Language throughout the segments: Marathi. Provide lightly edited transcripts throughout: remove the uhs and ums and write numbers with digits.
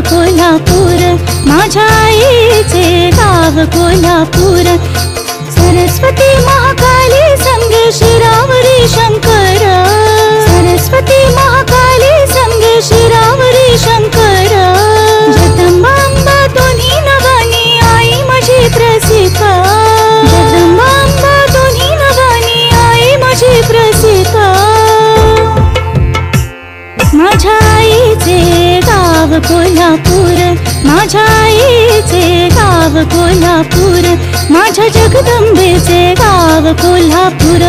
कोल्हापूर, माझ्या आईचे गाव कोल्हापूर। सरस्वती महाकाली संगे शिरावरी शंकर, सरस्वती महाकाली संगे शिरावरी शंकर। जगदंबा अंबा दोन्ही नवानी आई माझी प्रसिद्ध, जगदंबा अंबा दोन्ही नवानी आई माझी प्रसिद्ध। माझ्या आईचे गाव कोल्हापूर, माझ्या आईचे गाव कोल्हापूर, माझ्या जगदंबेचे गाव कोल्हापूर।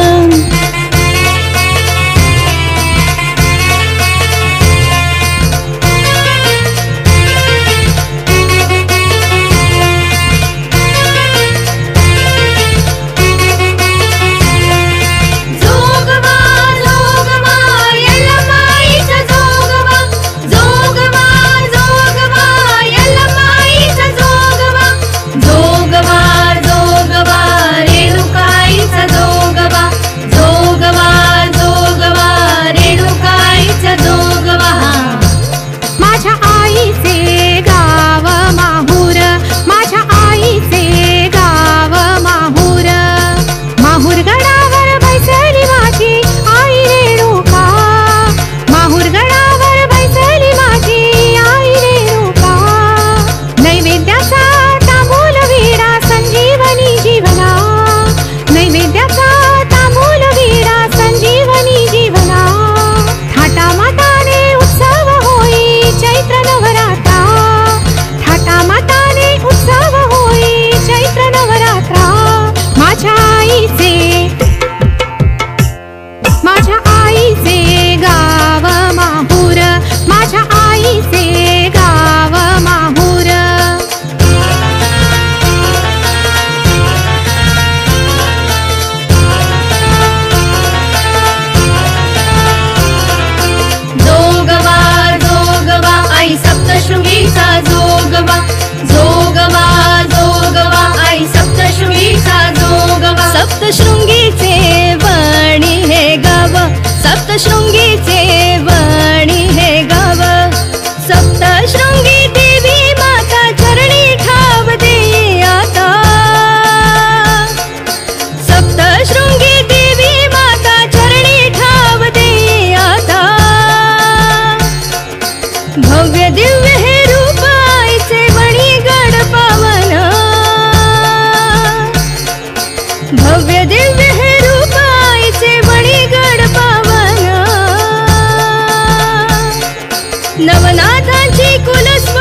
सप्तशृंगीचे वणी हे गाव, सप्तशृंगीचे वणी हे गाव। सप्तशृंगी देवी माता चरणी ठाव दे आता, सप्तशृंगी देवी माता चरणी ठाव दे आता। भव्य दिव्य हे रूप आईचे वणी गड पावन, भव्य दिव्य हे रूप आईचे वणी गड पावन। नवनाथांची कुलस्व